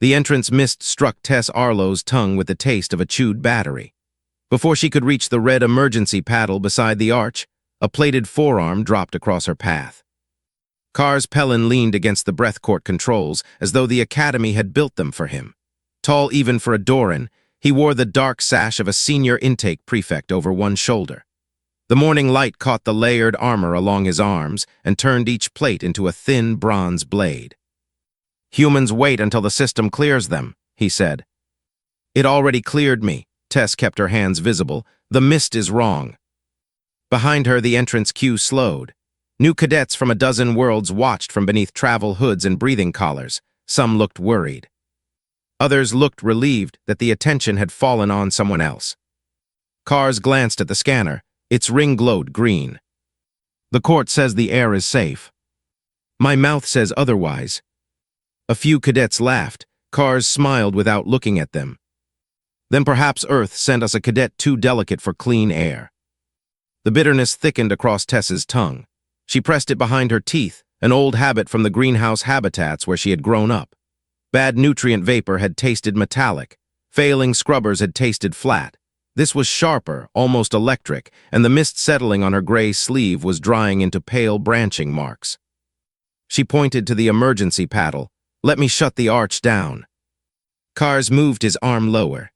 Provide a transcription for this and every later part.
The entrance mist struck Tess Arlo's tongue with the taste of a chewed battery. Before she could reach the red emergency paddle beside the arch, a plated forearm dropped across her path. Kars Pellin leaned against the breathcourt controls as though the academy had built them for him. Tall even for a Doran, he wore the dark sash of a senior intake prefect over one shoulder. The morning light caught the layered armor along his arms and turned each plate into a thin bronze blade. "Humans wait until the system clears them," he said. "It already cleared me." Tess kept her hands visible. "The mist is wrong." Behind her, the entrance queue slowed. New cadets from a dozen worlds watched from beneath travel hoods and breathing collars. Some looked worried. Others looked relieved that the attention had fallen on someone else. Kars glanced at the scanner. Its ring glowed green. "The court says the air is safe." "My mouth says otherwise." A few cadets laughed. Kars smiled without looking at them. "Then perhaps Earth sent us a cadet too delicate for clean air." The bitterness thickened across Tess's tongue. She pressed it behind her teeth, an old habit from the greenhouse habitats where she had grown up. Bad nutrient vapor had tasted metallic. Failing scrubbers had tasted flat. This was sharper, almost electric, and the mist settling on her gray sleeve was drying into pale branching marks. She pointed to the emergency paddle. "Let me shut the arch down." Kars moved his arm lower.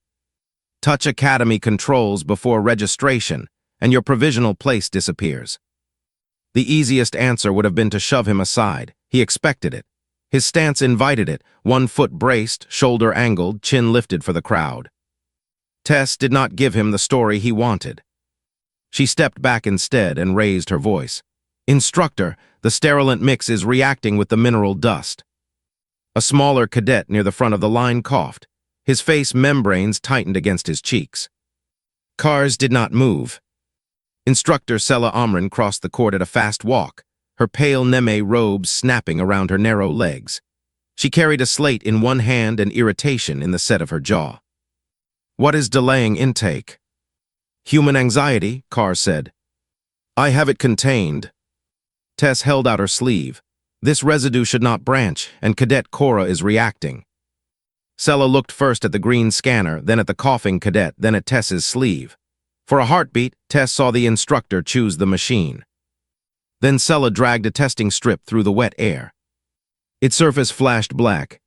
"Touch Academy controls before registration, and your provisional place disappears." The easiest answer would have been to shove him aside. He expected it. His stance invited it, one foot braced, shoulder angled, chin lifted for the crowd. Tess did not give him the story he wanted. She stepped back instead and raised her voice. "Instructor, the sterilant mix is reacting with the mineral dust." A smaller cadet near the front of the line coughed. His face membranes tightened against his cheeks. Kars did not move. Instructor Sela Amrin crossed the court at a fast walk, her pale Neme robes snapping around her narrow legs. She carried a slate in one hand and irritation in the set of her jaw. "What is delaying intake?" "Human anxiety," Kars said. "I have it contained." Tess held out her sleeve. "This residue should not branch, and Cadet Cora is reacting." Sela looked first at the green scanner, then at the coughing cadet, then at Tess's sleeve. For a heartbeat, Tess saw the instructor choose the machine. Then Sela dragged a testing strip through the wet air. Its surface flashed black.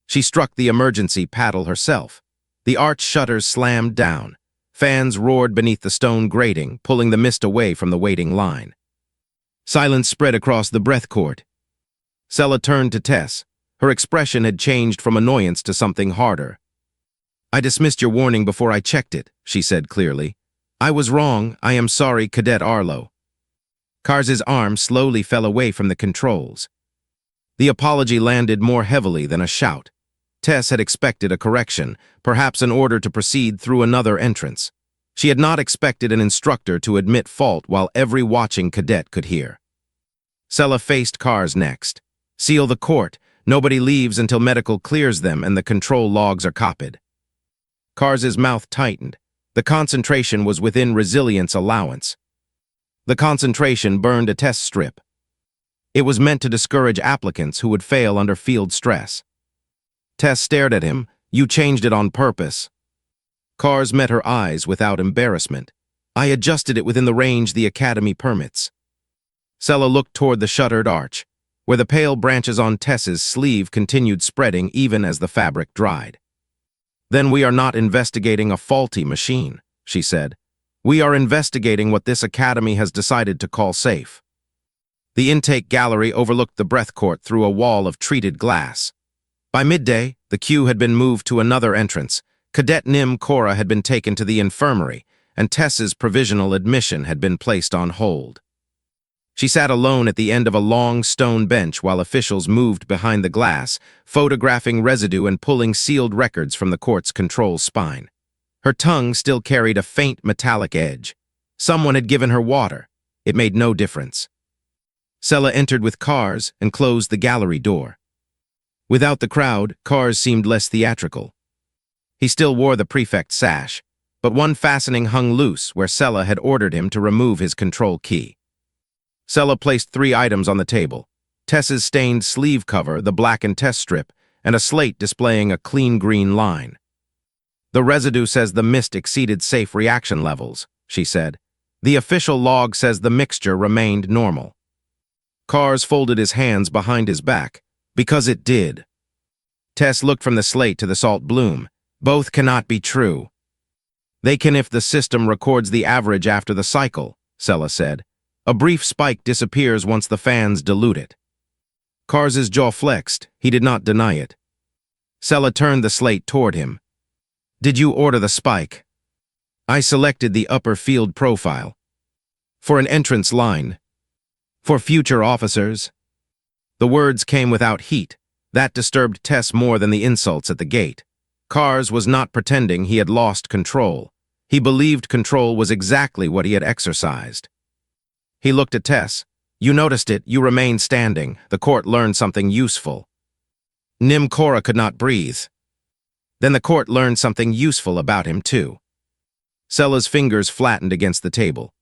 She struck the emergency paddle herself. The arch shutters slammed down. Fans roared beneath the stone grating, pulling the mist away from the waiting line. Silence spread across the breath court. Sela turned to Tess. Her expression had changed from annoyance to something harder. "I dismissed your warning before I checked it," she said clearly. "I was wrong. I am sorry, Cadet Arlo." Kars's arm slowly fell away from the controls. The apology landed more heavily than a shout. Tess had expected a correction, perhaps an order to proceed through another entrance. She had not expected an instructor to admit fault while every watching cadet could hear. Sela faced Kars next. "Seal the court. Nobody leaves until medical clears them and the control logs are copied." Kars's mouth tightened. The concentration was within resilience allowance. The concentration burned a test strip. It was meant to discourage applicants who would fail under field stress. Tess stared at him. "You changed it on purpose." Kars met her eyes without embarrassment. "I adjusted it within the range the Academy permits." Sela looked toward the shuttered arch, where the pale branches on Tess's sleeve continued spreading even as the fabric dried. "Then we are not investigating a faulty machine," she said. "We are investigating what this Academy has decided to call safe." The intake gallery overlooked the breath court through a wall of treated glass. By midday, the queue had been moved to another entrance. Cadet Nim Cora had been taken to the infirmary, and Tess's provisional admission had been placed on hold. She sat alone at the end of a long stone bench while officials moved behind the glass, photographing residue and pulling sealed records from the court's control spine. Her tongue still carried a faint metallic edge. Someone had given her water. It made no difference. Sela entered with Kars and closed the gallery door. Without the crowd, Kars seemed less theatrical. He still wore the prefect sash, but one fastening hung loose where Sela had ordered him to remove his control key. Sela placed 3 items on the table: Tess's stained sleeve cover, the blackened test strip, and a slate displaying a clean green line. "The residue says the mist exceeded safe reaction levels," she said. "The official log says the mixture remained normal." Cars folded his hands behind his back. "Because it did." Tess looked from the slate to the salt bloom. "Both cannot be true." "They can if the system records the average after the cycle," Sella said. "A brief spike disappears once the fans dilute it." Cars's jaw flexed. He did not deny it. Sella turned the slate toward him. "Did you order the spike?" "I selected the upper field profile. For an entrance line. For future officers." The words came without heat. That disturbed Tess more than the insults at the gate. Cars was not pretending he had lost control. He believed control was exactly what he had exercised. He looked at Tess. "You noticed it. You remained standing. The court learned something useful." Nim Cora could not breathe. "Then the court learned something useful about him, too." Sella's fingers flattened against the table.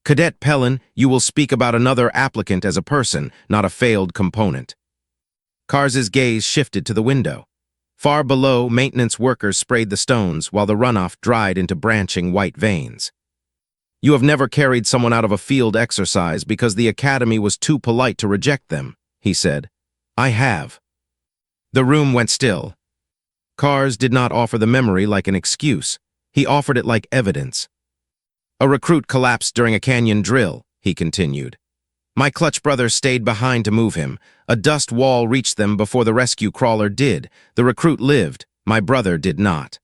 "Cadet Pellin, you will speak about another applicant as a person, not a failed component." Cars's gaze shifted to the window. Far below, maintenance workers sprayed the stones while the runoff dried into branching white veins. "You have never carried someone out of a field exercise because the academy was too polite to reject them," he said. "I have." The room went still. Cars did not offer the memory like an excuse. He offered it like evidence. "A recruit collapsed during a canyon drill," he continued. "My clutch brother stayed behind to move him. A dust wall reached them before the rescue crawler did. The recruit lived. My brother did not."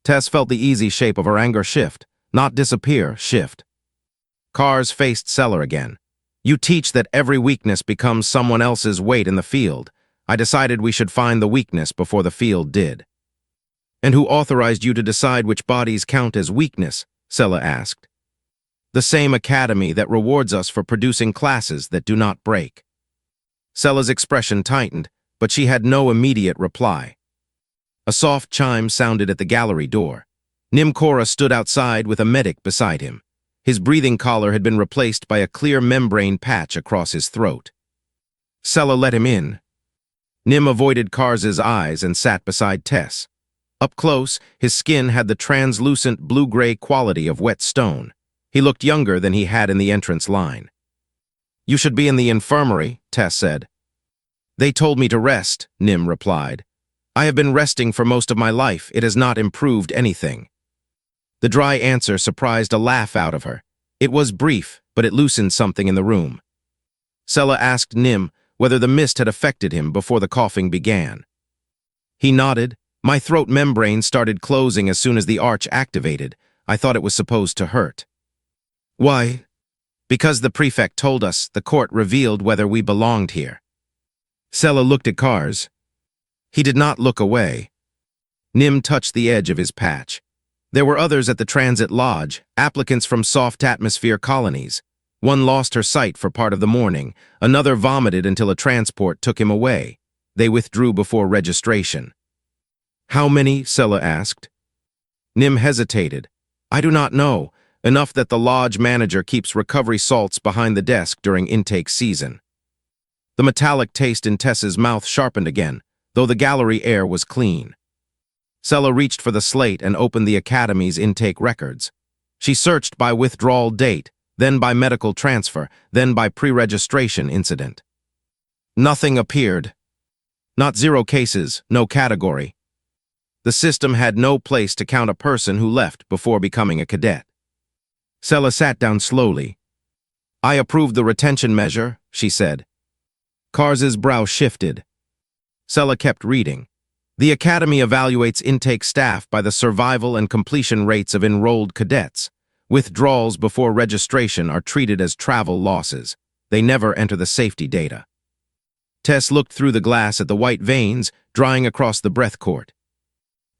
Tess felt the easy shape of her anger shift. Not disappear, shift. Cars faced Sella again. "You teach that every weakness becomes someone else's weight in the field. I decided we should find the weakness before the field did." "And who authorized you to decide which bodies count as weakness?" Sella asked. "The same academy that rewards us for producing classes that do not break." Sella's expression tightened, but she had no immediate reply. A soft chime sounded at the gallery door. Nim Cora stood outside with a medic beside him. His breathing collar had been replaced by a clear membrane patch across his throat. Sella let him in. Nim avoided Cars's eyes and sat beside Tess. Up close, his skin had the translucent blue-gray quality of wet stone. He looked younger than he had in the entrance line. "You should be in the infirmary," Tess said. "They told me to rest," Nim replied. "I have been resting for most of my life. It has not improved anything." The dry answer surprised a laugh out of her. It was brief, but it loosened something in the room. Sella asked Nim whether the mist had affected him before the coughing began. He nodded. "My throat membrane started closing as soon as the arch activated. I thought it was supposed to hurt." "Why?" "Because the prefect told us, the court revealed whether we belonged here." Sella looked at Cars. He did not look away. Nim touched the edge of his patch. There were others at the transit lodge, applicants from soft atmosphere colonies. One lost her sight for part of the morning. Another vomited until a transport took him away. They withdrew before registration. "How many?" Sella asked. Nim hesitated. "I do not know. Enough that the lodge manager keeps recovery salts behind the desk during intake season." The metallic taste in Tess's mouth sharpened again, though the gallery air was clean. Sella reached for the slate and opened the academy's intake records. She searched by withdrawal date, then by medical transfer, then by pre-registration incident. Nothing appeared. Not 0 cases, no category. The system had no place to count a person who left before becoming a cadet. Sella sat down slowly. "I approved the retention measure," she said. Cars's brow shifted. Sella kept reading. "The Academy evaluates intake staff by the survival and completion rates of enrolled cadets. Withdrawals before registration are treated as travel losses. They never enter the safety data." Tess looked through the glass at the white veins drying across the breath court.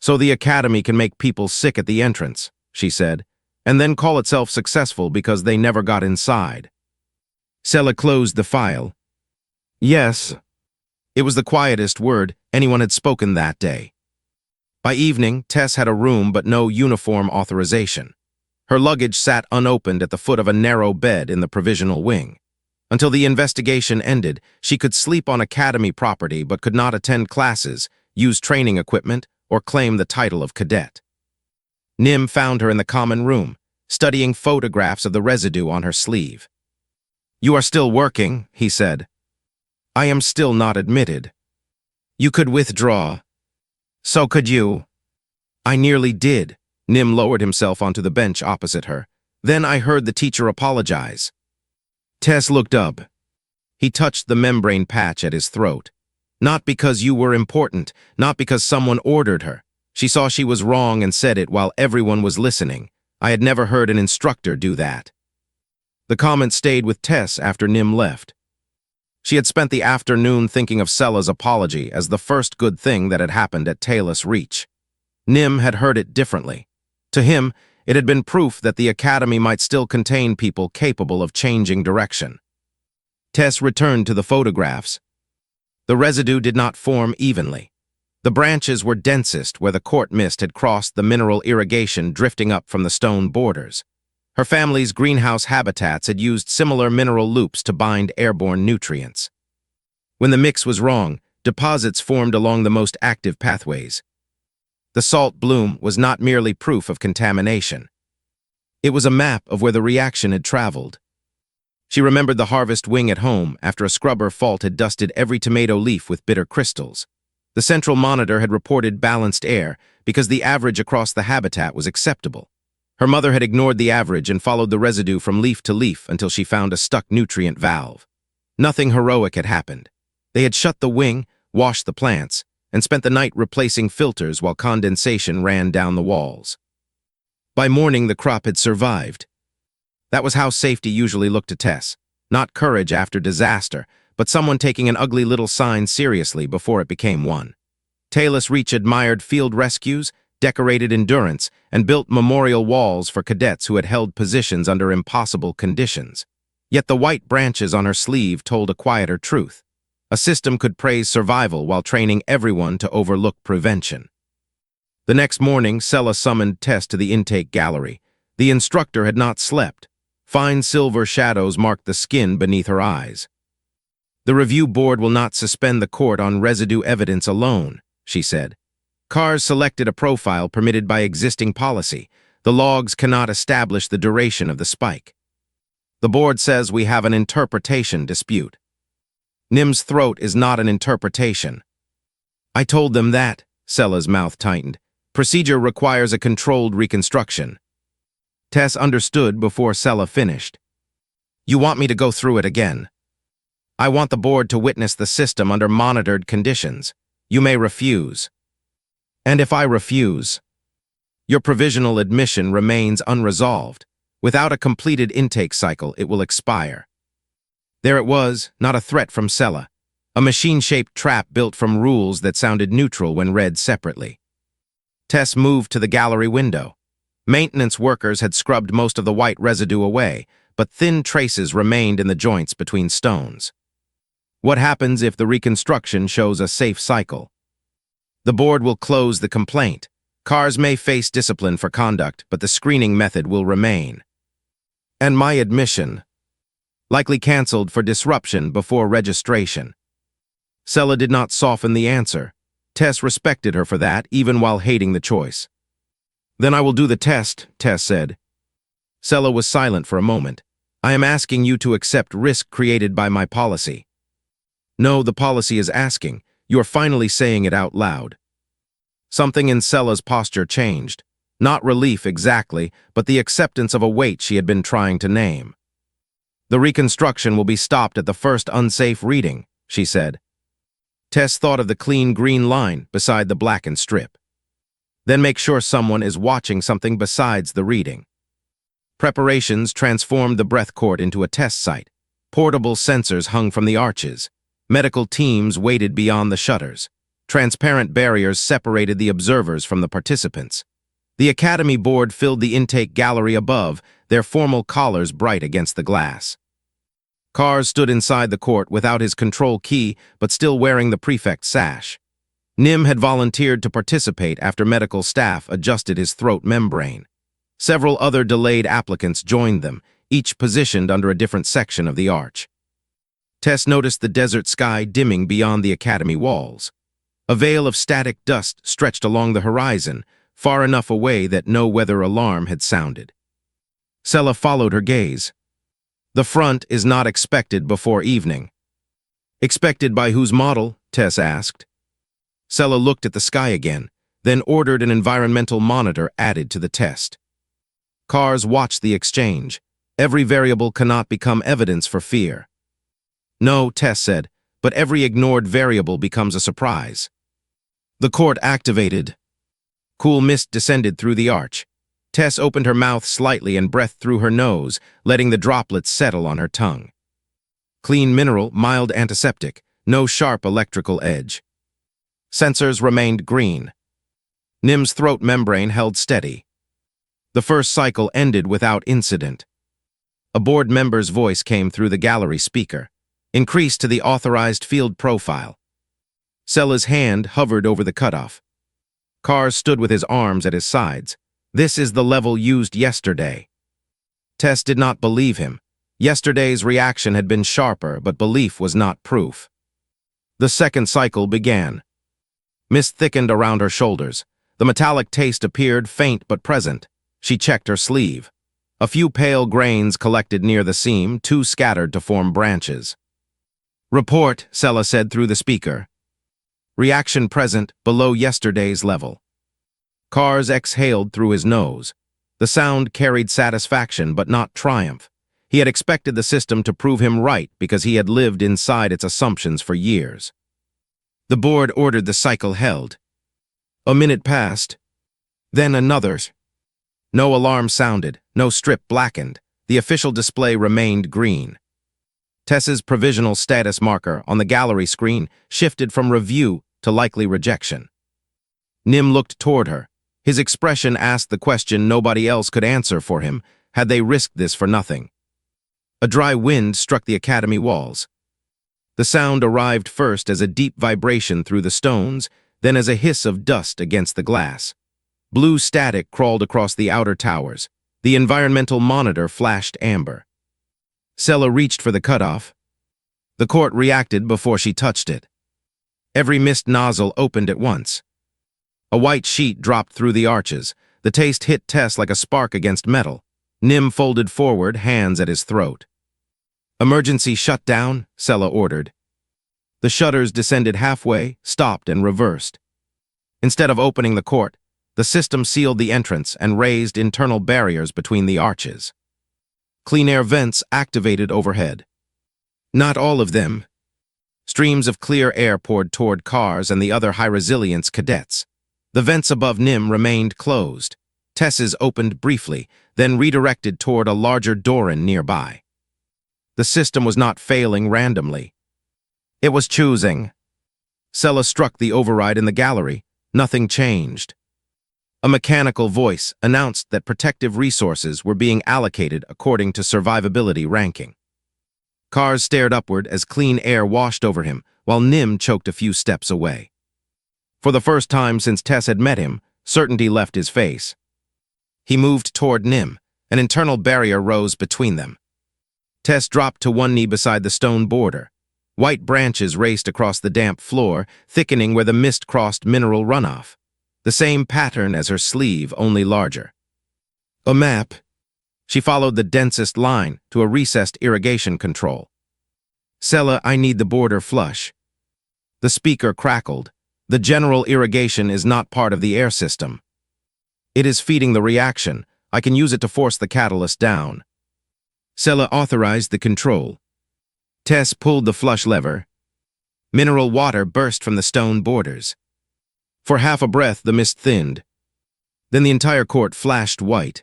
"So the Academy can make people sick at the entrance," she said, "and then call itself successful because they never got inside." Sella closed the file. "Yes." It was the quietest word anyone had spoken that day. By evening, Tess had a room but no uniform authorization. Her luggage sat unopened at the foot of a narrow bed in the provisional wing. Until the investigation ended, she could sleep on academy property but could not attend classes, use training equipment, or claim the title of cadet. Nim found her in the common room, studying photographs of the residue on her sleeve. "You are still working," he said. "I am still not admitted." "You could withdraw." "So could you." "I nearly did." Nim lowered himself onto the bench opposite her. "Then I heard the teacher apologize." Tess looked up. He touched the membrane patch at his throat. "Not because you were important, not because someone ordered her. She saw she was wrong and said it while everyone was listening. I had never heard an instructor do that." The comment stayed with Tess after Nim left. She had spent the afternoon thinking of Sella's apology as the first good thing that had happened at Talus Reach. Nim had heard it differently. To him, it had been proof that the academy might still contain people capable of changing direction. Tess returned to the photographs. The residue did not form evenly. The branches were densest where the court mist had crossed the mineral irrigation drifting up from the stone borders. Her family's greenhouse habitats had used similar mineral loops to bind airborne nutrients. When the mix was wrong, deposits formed along the most active pathways. The salt bloom was not merely proof of contamination. It was a map of where the reaction had traveled. She remembered the harvest wing at home after a scrubber fault had dusted every tomato leaf with bitter crystals. The central monitor had reported balanced air because the average across the habitat was acceptable. Her mother had ignored the average and followed the residue from leaf to leaf until she found a stuck nutrient valve. Nothing heroic had happened. They had shut the wing, washed the plants, and spent the night replacing filters while condensation ran down the walls. By morning, the crop had survived. That was how safety usually looked to Tess. Not courage after disaster, but someone taking an ugly little sign seriously before it became one. Talus Reach admired field rescues, decorated endurance, and built memorial walls for cadets who had held positions under impossible conditions. Yet the white branches on her sleeve told a quieter truth. A system could praise survival while training everyone to overlook prevention. The next morning, Sella summoned Tess to the intake gallery. The instructor had not slept. Fine silver shadows marked the skin beneath her eyes. "The review board will not suspend the court on residue evidence alone," she said. "Cars selected a profile permitted by existing policy. The logs cannot establish the duration of the spike. The board says we have an interpretation dispute." Nim's throat is not an interpretation. "I told them that," Sella's mouth tightened. "Procedure requires a controlled reconstruction." Tess understood before Sella finished. "You want me to go through it again? I want the board to witness the system under monitored conditions. You may refuse." "And if I refuse?" "Your provisional admission remains unresolved. Without a completed intake cycle, it will expire." There it was, not a threat from Sella. A machine-shaped trap built from rules that sounded neutral when read separately. Tess moved to the gallery window. Maintenance workers had scrubbed most of the white residue away, but thin traces remained in the joints between stones. What happens if the reconstruction shows a safe cycle? The board will close the complaint. Cars may face discipline for conduct, but the screening method will remain. And my admission? Likely canceled for disruption before registration. Sella did not soften the answer. Tess respected her for that, even while hating the choice. "Then I will do the test," Tess said. Sella was silent for a moment. "I am asking you to accept risk created by my policy." "No, the policy is asking. You are finally saying it out loud." Something in Sella's posture changed. Not relief exactly, but the acceptance of a weight she had been trying to name. "The reconstruction will be stopped at the first unsafe reading," she said. Tess thought of the clean green line beside the blackened strip. "Then make sure someone is watching something besides the reading." Preparations transformed the breath court into a test site. Portable sensors hung from the arches. Medical teams waited beyond the shutters. Transparent barriers separated the observers from the participants. The academy board filled the intake gallery above, their formal collars bright against the glass. Cars stood inside the court without his control key, but still wearing the prefect's sash. Nim had volunteered to participate after medical staff adjusted his throat membrane. Several other delayed applicants joined them, each positioned under a different section of the arch. Tess noticed the desert sky dimming beyond the academy walls. A veil of static dust stretched along the horizon, far enough away that no weather alarm had sounded. Sela followed her gaze. The front is not expected before evening. Expected by whose model? Tess asked. Sela looked at the sky again, then ordered an environmental monitor added to the test. Cars watched the exchange. Every variable cannot become evidence for fear. No, Tess said, but every ignored variable becomes a surprise. The court activated. Cool mist descended through the arch. Tess opened her mouth slightly and breathed through her nose, letting the droplets settle on her tongue. Clean mineral, mild antiseptic, no sharp electrical edge. Sensors remained green. Nim's throat membrane held steady. The first cycle ended without incident. A board member's voice came through the gallery speaker. Increased to the authorized field profile. Sela's hand hovered over the cutoff. Carr stood with his arms at his sides. This is the level used yesterday. Tess did not believe him. Yesterday's reaction had been sharper, but belief was not proof. The second cycle began. Mist thickened around her shoulders. The metallic taste appeared, faint but present. She checked her sleeve. A few pale grains collected near the seam, too scattered to form branches. Report, Sela said through the speaker. Reaction present, below yesterday's level. Cars exhaled through his nose. The sound carried satisfaction, but not triumph. He had expected the system to prove him right because he had lived inside its assumptions for years. The board ordered the cycle held. A minute passed. Then another. No alarm sounded, no strip blackened. The official display remained green. Tess's provisional status marker on the gallery screen shifted from review to likely rejection. Nim looked toward her. His expression asked the question nobody else could answer for him. Had they risked this for nothing? A dry wind struck the academy walls. The sound arrived first as a deep vibration through the stones, then as a hiss of dust against the glass. Blue static crawled across the outer towers. The environmental monitor flashed amber. Sela reached for the cutoff. The court reacted before she touched it. Every mist nozzle opened at once. A white sheet dropped through the arches. The taste hit Tess like a spark against metal. Nim folded forward, hands at his throat. Emergency shutdown, Sela ordered. The shutters descended halfway, stopped, and reversed. Instead of opening the court, the system sealed the entrance and raised internal barriers between the arches. Clean air vents activated overhead. Not all of them. Streams of clear air poured toward cars and the other high-resilience cadets. The vents above Nim remained closed. Tess's opened briefly, then redirected toward a larger Doran nearby. The system was not failing randomly. It was choosing. Sela struck the override in the gallery. Nothing changed. A mechanical voice announced that protective resources were being allocated according to survivability ranking. Cars stared upward as clean air washed over him, while Nim choked a few steps away. For the first time since Tess had met him, certainty left his face. He moved toward Nim. An internal barrier rose between them. Tess dropped to one knee beside the stone border. White branches raced across the damp floor, thickening where the mist crossed mineral runoff. The same pattern as her sleeve, only larger. A map. She followed the densest line to a recessed irrigation control. Sela, I need the border flush. The speaker crackled. The general irrigation is not part of the air system. It is feeding the reaction. I can use it to force the catalyst down. Sela authorized the control. Tess pulled the flush lever. Mineral water burst from the stone borders. For half a breath, the mist thinned. Then the entire court flashed white.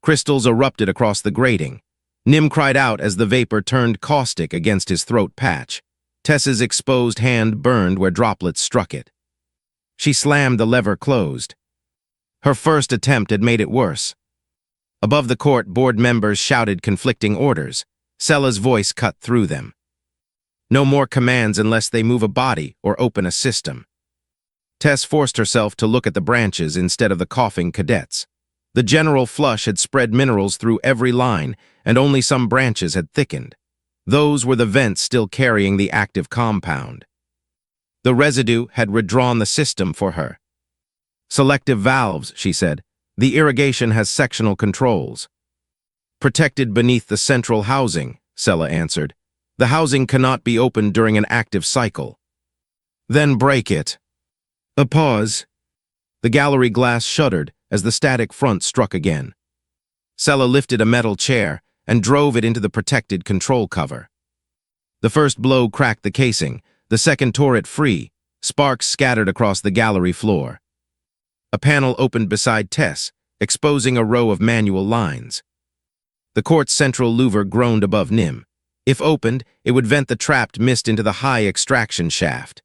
Crystals erupted across the grating. Nim cried out as the vapor turned caustic against his throat patch. Tess's exposed hand burned where droplets struck it. She slammed the lever closed. Her first attempt had made it worse. Above the court, board members shouted conflicting orders. Sela's voice cut through them. No more commands unless they move a body or open a system. Tess forced herself to look at the branches instead of the coughing cadets. The general flush had spread minerals through every line, and only some branches had thickened. Those were the vents still carrying the active compound. The residue had redrawn the system for her. "Selective valves," she said. "The irrigation has sectional controls." "Protected beneath the central housing," Sella answered. "The housing cannot be opened during an active cycle." "Then break it." A pause. The gallery glass shuddered as the static front struck again. Sella lifted a metal chair and drove it into the protected control cover. The first blow cracked the casing, the second tore it free. Sparks scattered across the gallery floor. A panel opened beside Tess, exposing a row of manual lines. The court's central louver groaned above Nim. If opened, it would vent the trapped mist into the high extraction shaft.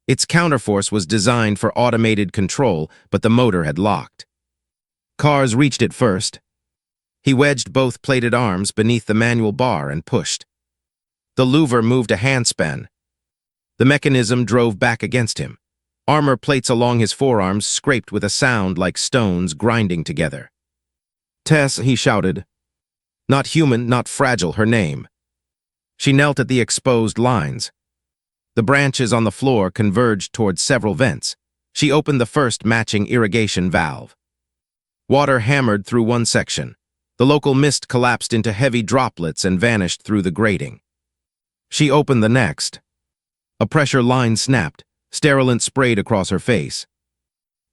Its counterforce was designed for automated control, but the motor had locked. Cars reached it first. He wedged both plated arms beneath the manual bar and pushed. The louver moved a handspan. The mechanism drove back against him. Armor plates along his forearms scraped with a sound like stones grinding together. "Tess," he shouted. Not human, not fragile, her name. She knelt at the exposed lines. The branches on the floor converged toward several vents. She opened the first matching irrigation valve. Water hammered through one section. The local mist collapsed into heavy droplets and vanished through the grating. She opened the next. A pressure line snapped. Sterilant sprayed across her face.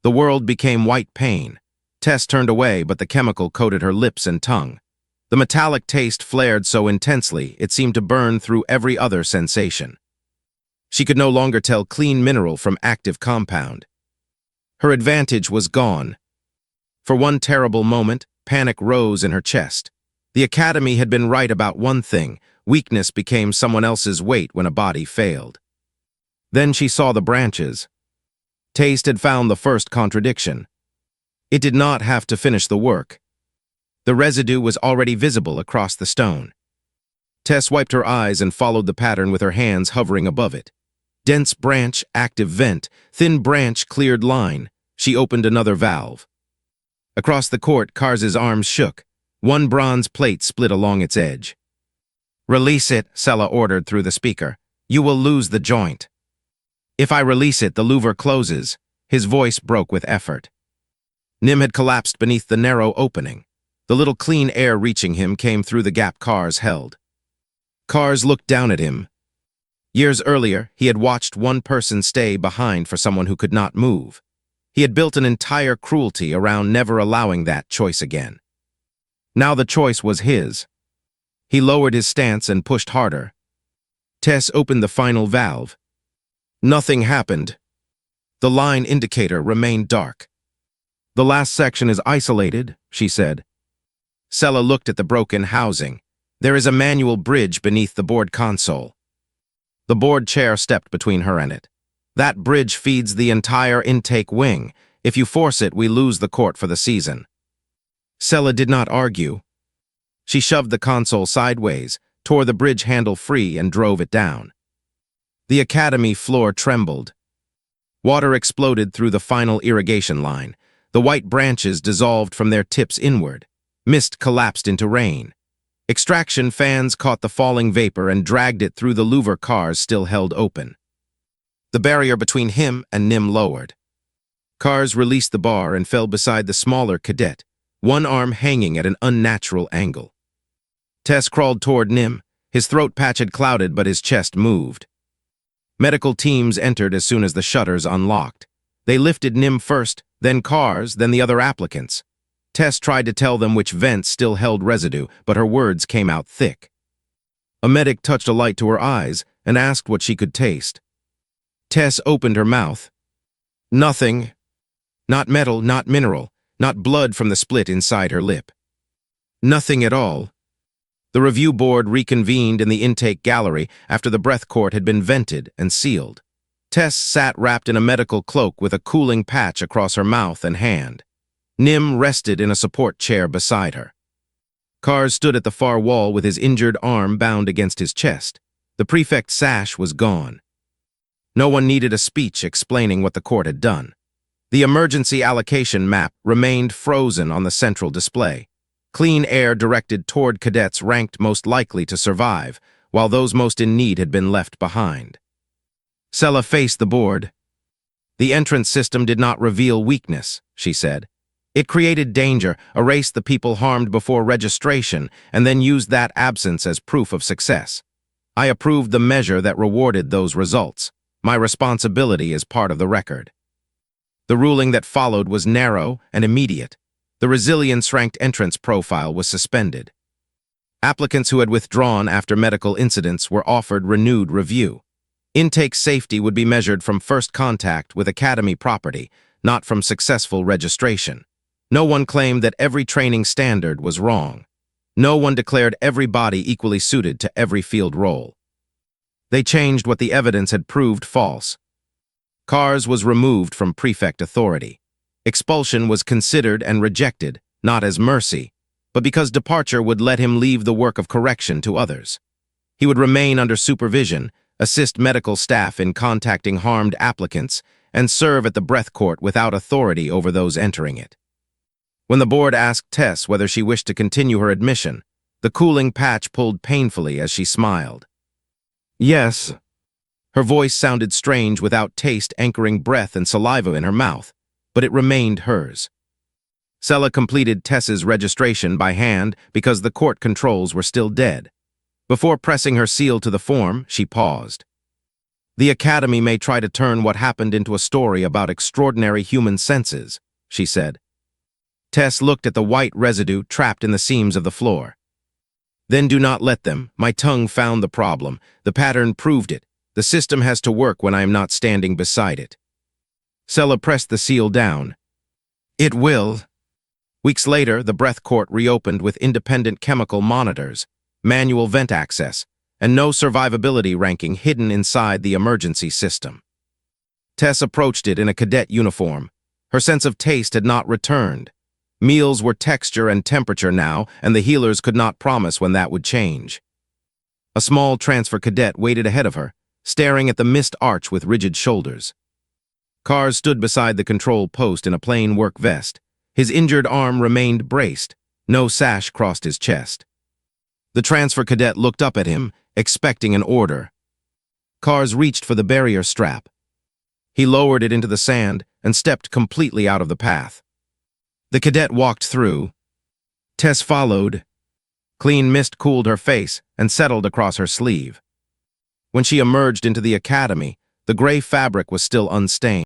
The world became white pain. Tess turned away, but the chemical coated her lips and tongue. The metallic taste flared so intensely it seemed to burn through every other sensation. She could no longer tell clean mineral from active compound. Her advantage was gone. For one terrible moment, panic rose in her chest. The Academy had been right about one thing: weakness became someone else's weight when a body failed. Then she saw the branches. Taste had found the first contradiction. It did not have to finish the work. The residue was already visible across the stone. Tess wiped her eyes and followed the pattern with her hands hovering above it. Dense branch, active vent, thin branch, cleared line. She opened another valve. Across the court, Kars's arms shook. One bronze plate split along its edge. "Release it," Sella ordered through the speaker. "You will lose the joint." "If I release it, the louver closes." His voice broke with effort. Nim had collapsed beneath the narrow opening. The little clean air reaching him came through the gap Kars held. Kars looked down at him. Years earlier, he had watched one person stay behind for someone who could not move. He had built an entire cruelty around never allowing that choice again. Now the choice was his. He lowered his stance and pushed harder. Tess opened the final valve. Nothing happened. The line indicator remained dark. "The last section is isolated," she said. Sella looked at the broken housing. There is a manual bridge beneath the board console. The board chair stepped between her and it. "That bridge feeds the entire intake wing. If you force it, we lose the court for the season." Sella did not argue. She shoved the console sideways, tore the bridge handle free, and drove it down. The Academy floor trembled. Water exploded through the final irrigation line. The white branches dissolved from their tips inward. Mist collapsed into rain. Extraction fans caught the falling vapor and dragged it through the louver cars still held open. The barrier between him and Nim lowered. Kars released the bar and fell beside the smaller cadet, one arm hanging at an unnatural angle. Tess crawled toward Nim. His throat patch had clouded, but his chest moved. Medical teams entered as soon as the shutters unlocked. They lifted Nim first, then Kars, then the other applicants. Tess tried to tell them which vents still held residue, but her words came out thick. A medic touched a light to her eyes and asked what she could taste. Tess opened her mouth. Nothing. Not metal, not mineral, not blood from the split inside her lip. Nothing at all. The review board reconvened in the intake gallery after the breath court had been vented and sealed. Tess sat wrapped in a medical cloak with a cooling patch across her mouth and hand. Nim rested in a support chair beside her. Kars stood at the far wall with his injured arm bound against his chest. The prefect's sash was gone. No one needed a speech explaining what the court had done. The emergency allocation map remained frozen on the central display. Clean air directed toward cadets ranked most likely to survive, while those most in need had been left behind. Sela faced the board. The entrance system did not reveal weakness, she said. It created danger, erased the people harmed before registration, and then used that absence as proof of success. I approved the measure that rewarded those results. My responsibility is part of the record. The ruling that followed was narrow and immediate. The resilience-ranked entrance profile was suspended. Applicants who had withdrawn after medical incidents were offered renewed review. Intake safety would be measured from first contact with Academy property, not from successful registration. No one claimed that every training standard was wrong. No one declared every body equally suited to every field role. They changed what the evidence had proved false. Kars was removed from prefect authority. Expulsion was considered and rejected, not as mercy, but because departure would let him leave the work of correction to others. He would remain under supervision, assist medical staff in contacting harmed applicants, and serve at the breath court without authority over those entering it. When the board asked Tess whether she wished to continue her admission, the cooling patch pulled painfully as she smiled. Yes. Her voice sounded strange without taste anchoring breath and saliva in her mouth, but it remained hers. Sela completed Tess's registration by hand because the court controls were still dead. Before pressing her seal to the form, she paused. The Academy may try to turn what happened into a story about extraordinary human senses, she said. Tess looked at the white residue trapped in the seams of the floor. Then do not let them. My tongue found the problem. The pattern proved it. The system has to work when I am not standing beside it. Sela pressed the seal down. It will. Weeks later, the breath court reopened with independent chemical monitors, manual vent access, and no survivability ranking hidden inside the emergency system. Tess approached it in a cadet uniform. Her sense of taste had not returned. Meals were texture and temperature now, and the healers could not promise when that would change. A small transfer cadet waited ahead of her, staring at the mist arch with rigid shoulders. Kars stood beside the control post in a plain work vest. His injured arm remained braced. No sash crossed his chest. The transfer cadet looked up at him, expecting an order. Kars reached for the barrier strap. He lowered it into the sand and stepped completely out of the path. The cadet walked through. Tess followed. Clean mist cooled her face and settled across her sleeve. When she emerged into the Academy, the gray fabric was still unstained.